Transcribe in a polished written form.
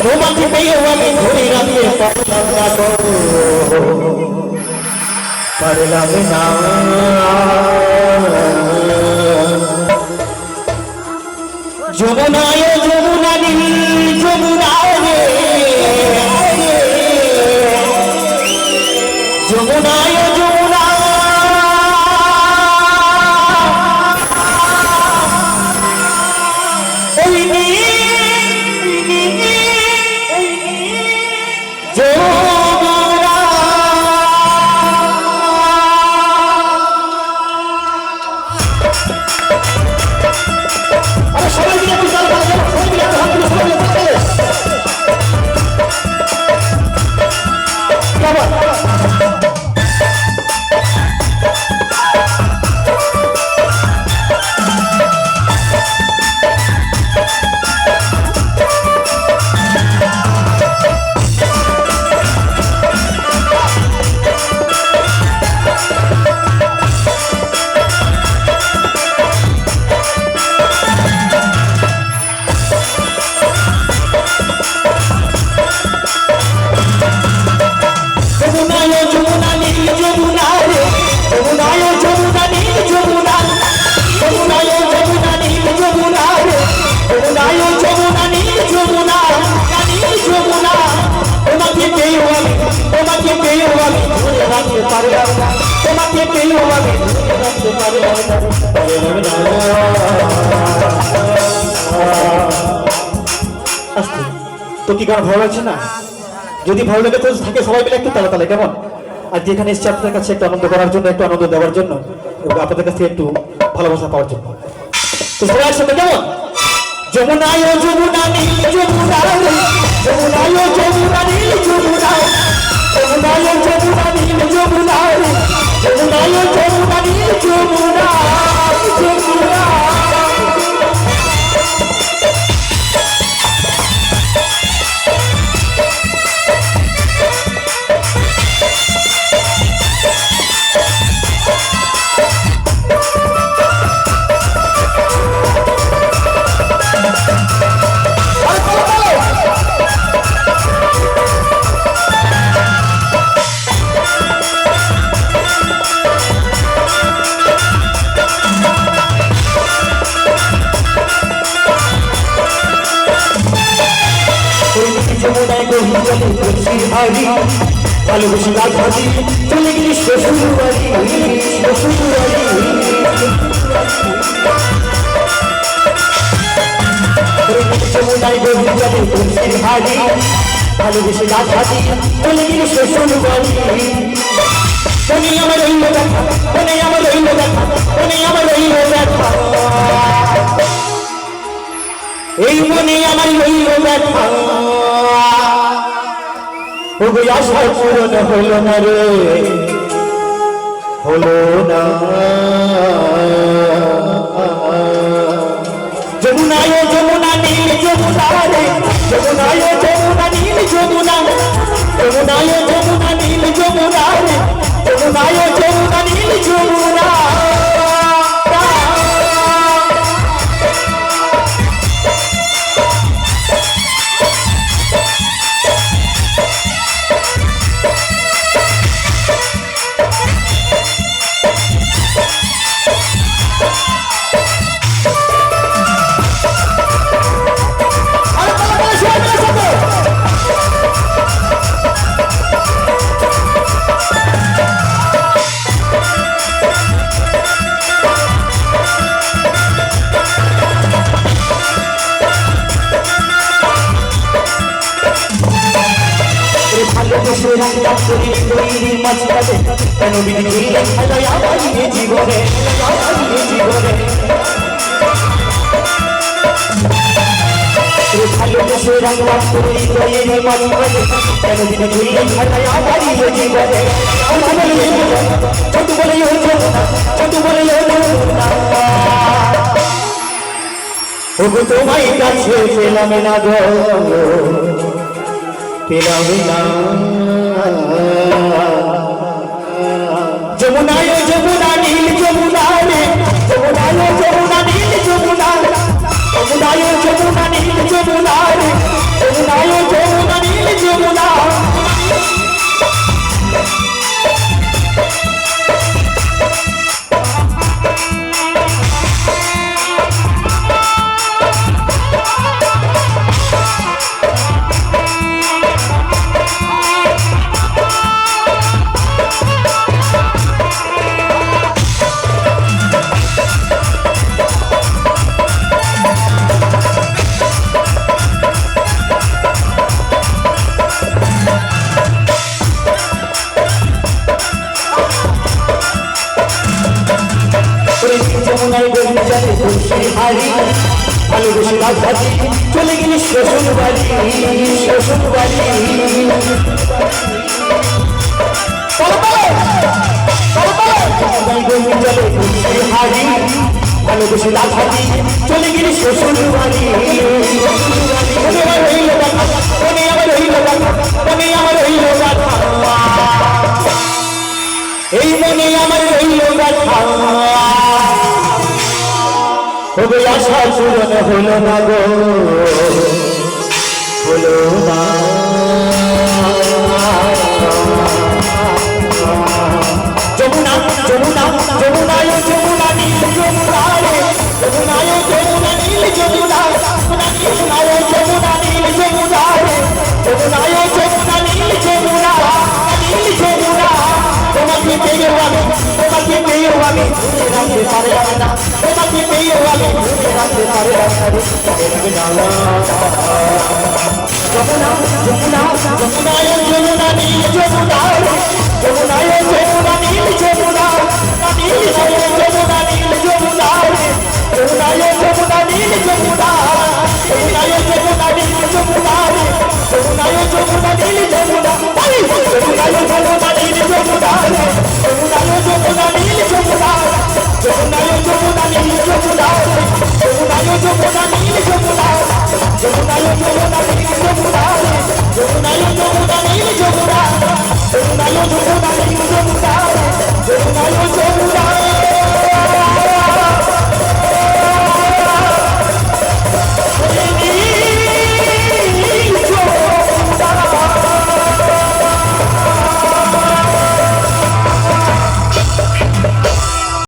তোমাকে পেয়েও আমি ধরে রাখতে পারলাম না যমুনায় যমুনা নীল যমুনা রে যমুনায় যমুনা ওই যমুনা আরে সবাই মিলে একটু জল ঢালা যাও সবাই মিলে একটু হাত তুলে সবাই মিলে চলে আবার তো কি গান ভালো লাগছে না? যদি ভালো লাগে তো থাকে সবাই মিলে একটু তালা তালা কেমন? আর যেখানে এসছে আপনাদের কাছে একটু আনন্দ করার জন্য, একটু আনন্দ দেওয়ার জন্য এবং আপনাদের কাছে একটু ভালোবাসা পাওয়ার জন্য, তো সবাই একসাথে কেমন? যমুনায় যমুনা নীল যমুনা যমুনায় যমুনা নীল যমুনা যমুনায় যমুনা নীল যমুনা যমুনায় যমুনা নীল যমুনা যমুনা ভালোবেসে রাজি চলে গেলি শ্বশুর বাড়ি শ্বশুর বাড়ি যমুনায় গভীর যাবে তুলসীর হাড়ি ভালোবেসে রাজি চলে গেলি শ্বশুর বাড়ি মনে আমার রইল দেখা মনে আমার রইল দেখা মনে আমার রইল দেখা এই মনে আমার রইল দেখা ওগো আশা পূরণ হলো না রে হলো না যমুনায় যমুনা নীল যমুনা রে যমুনায় যমুনা নীল যমুনা যমুনায় যমুনা নীল যমুনা রে যমুনায় যমুনা নীল যমুনা কেন বিধি করলে খেলায় আমার জীবনে ভালোবেসে রাখলাম তোর হৃদয়ের মাঝখানে কেন বিধি করলে খেলায় আমার জীবনে ছোট বলে ছোট বলে ওগো তোমায় কাছে পেলাম না গো পেলাম না যমুনায় যমুনা নীল যমুনা রে যমুনায় যমুনা নীল যমুনা যমুনায় যমুনা নীল যমুনা রে চলে গেলি শ্বশুর বাড়ি শ্বশুর বাড়ি হারি ভালোবেসে লাথাটি চলে গেলি শ্বশুর বাড়ি হইল মনে আমার হইল মনে আমার হইল এই মনে আমার হইল গাথা তবে আশা পূরণ হলো না গো হলো না যমুনা যমুনা যমুনায় যমুনা নীল যমুনায় যমুনায় যমুনা নীল যমুনায় যমুনায় যমুনা নীল যমুনায় যমুনায় যমুনা নীল যমুনা নীল যমুনা তোমাকে পেয়ে আমি তোমাকে পেয়ে আমি রাখতে পারে না তোমাকে পেয়ে আমি রাখতে পারে না যমুনা যমুনা যমুনায় যমুনা নীল যমুনায় যমুনায় যমুনা নীল যমুনা নীল যমুনা নীল যমুনা যমুনায় যমুনা নীল যমুনা যমুনায় যমুনা নীল যমুনা যমুনায় যমুনা নীল যমুনা যমুনায় যমুনা নীল যমুনা যমুনায় যমুনা নীল যমুনা যমুনায় যমুনা নীল যমুনা যমুনায় যমুনা নীল যমুনা যমুনায় যমুনা নীল যমুনা যমুনায় যমুনা